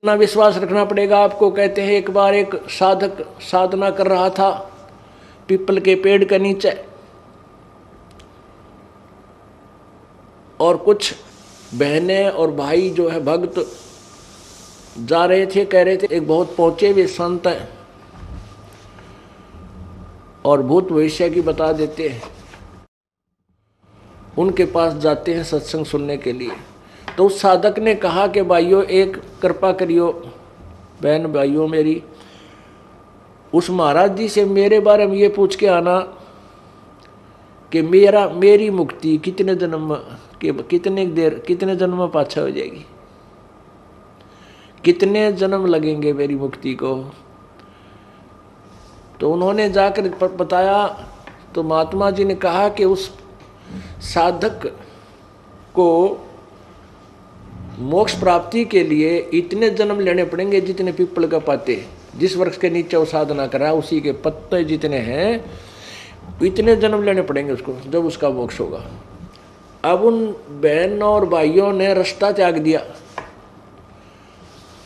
ना विश्वास रखना पड़ेगा आपको। कहते हैं एक बार एक साधक साधना कर रहा था पीपल के पेड़ के नीचे, और कुछ बहनें और भाई जो है भक्त जा रहे थे, कह रहे थे एक बहुत पहुंचे हुए संत हैं और भूत भविष्य की बता देते हैं, उनके पास जाते हैं सत्संग सुनने के लिए। तो उस साधक ने कहा कि भाइयों एक कृपा करियो, बहन भाइयों मेरी, उस महाराज जी से मेरे बारे में ये पूछ के आना कि मेरी मुक्ति कितने जन्म के कितने जन्म में पाछा हो जाएगी, कितने जन्म लगेंगे मेरी मुक्ति को। तो उन्होंने जाकर बताया तो महात्मा जी ने कहा कि उस साधक को मोक्ष प्राप्ति के लिए इतने जन्म लेने पड़ेंगे जितने पीपल का पाते, जिस वृक्ष के नीचे वो साधना कर रहा है उसी के पत्ते जितने हैं इतने जन्म लेने पड़ेंगे उसको, जब उसका मोक्ष होगा। अब उन बहनों और भाइयों ने रास्ता त्याग दिया,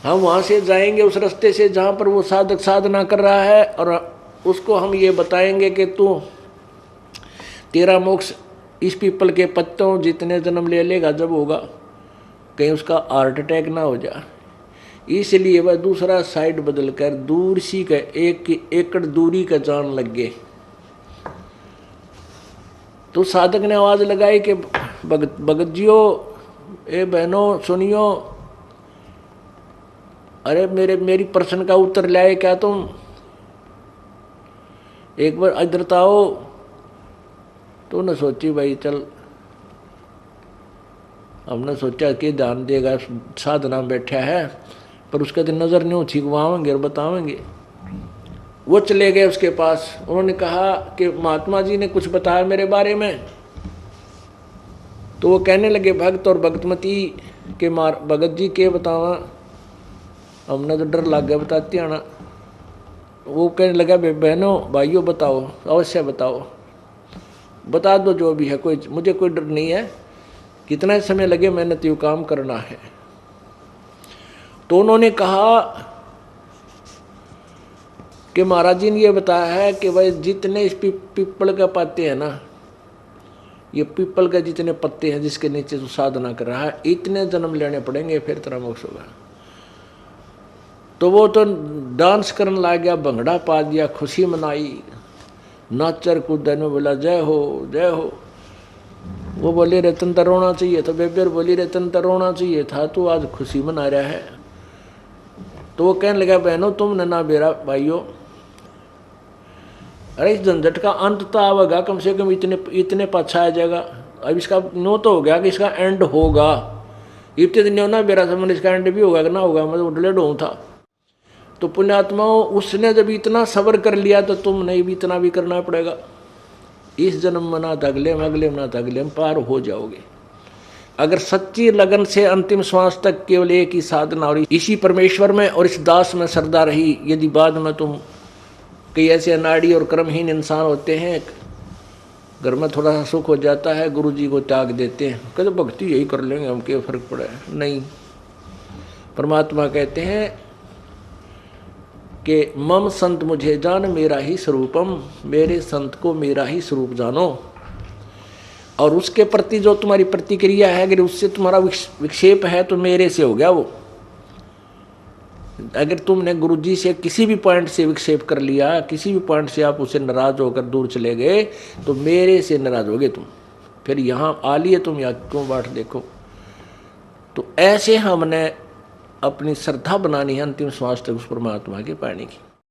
हम वहां से जाएंगे उस रास्ते से जहां पर वो साधक साधना कर रहा है, और उसको हम ये बताएंगे कि तू तेरा मोक्ष इस पीपल के पत्तों जितने जन्म ले लेगा जब होगा, कहीं उसका हार्ट अटैक ना हो जाए। इसलिए वह दूसरा साइड बदल कर दूर सी का 1 एकड़ दूरी का जान लग गए। तो साधक ने आवाज लगाई कि भगत जियो, ए बहनों सुनियो, अरे मेरी प्रश्न का उत्तर लाए क्या तुम, एक बार इधर तो आओ। तो न सोची भाई चल, हमने सोचा कि ध्यान देगा साधना बैठा है, पर उसका तो नजर नहीं ठीक वहावेंगे और बतावेंगे। वो चले गए उसके पास, उन्होंने कहा कि महात्मा जी ने कुछ बताया मेरे बारे में। तो वो कहने लगे भक्त और भक्तमती के भगत जी के बतावा, हमने तो डर लग गया बताते आना। वो कहने लगा बहनों भाइयों बताओ, अवश्य बताओ, बता दो जो भी है, कोई मुझे कोई डर नहीं है, कितना समय लगे मेहनत यू काम करना है। तो उन्होंने कहा कि महाराज जी ने ये बताया है कि भाई जितने इस पीपल का पत्ते हैं ना, ये पीपल का जितने पत्ते हैं जिसके नीचे तो साधना कर रहा है, इतने जन्म लेने पड़ेंगे फिर तेरा मोक्ष होगा। तो वो तो डांस करने लग गया, भंगड़ा पा दिया, खुशी मनाई, नाचर कूदन में बोला जय हो जय हो। वो बोले रतन तो रोना चाहिए था, बेबेर बोली रतन तो रोना चाहिए था, तू आज खुशी मना रहा है। तो वो कहने लगा बहनों तुमने ना बेरा भाइयों, अरे इस झंझट का अंत तो आवेगा, कम से कम इतने पाछा आ जाएगा। अब इसका नो तो हो गया कि इसका एंड होगा, इतने दिन ना बेरा समझ इसका एंड भी होगा कि ना होगा, मैं तो डले डों था। तो पुण्यात्माओं उसने जब इतना सब्र कर लिया तो तुमने भी इतना भी करना पड़ेगा। इस जन्म में ना अगले में ना अगले में पार हो जाओगे, अगर सच्ची लगन से अंतिम श्वास तक केवल एक ही साधना और इसी परमेश्वर में और इस दास में श्रद्धा रही। यदि बाद में तुम कई ऐसे अनाड़ी और कर्महीन इंसान होते हैं, घर में थोड़ा सा सुख हो जाता है गुरु जी को त्याग देते हैं, कहते भक्ति यही कर लेंगे हम, क्या फर्क पड़ा है। नहीं, परमात्मा कहते हैं कि मम संत मुझे जान मेरा ही स्वरूपम, मेरे संत को मेरा ही स्वरूप जानो। और उसके प्रति जो तुम्हारी प्रतिक्रिया है, अगर उससे तुम्हारा विक्षेप है तो मेरे से हो गया वो। अगर तुमने गुरुजी से किसी भी पॉइंट से विक्षेप कर लिया, किसी भी पॉइंट से आप उससे नाराज होकर दूर चले गए, तो मेरे से नाराज हो गए तुम, फिर यहाँ आ लिए तुम, यहाँ क्यों बाट देखो। तो ऐसे हमने अपनी श्रद्धा बनानी है अंतिम श्वास तक उस परमात्मा के पाने की।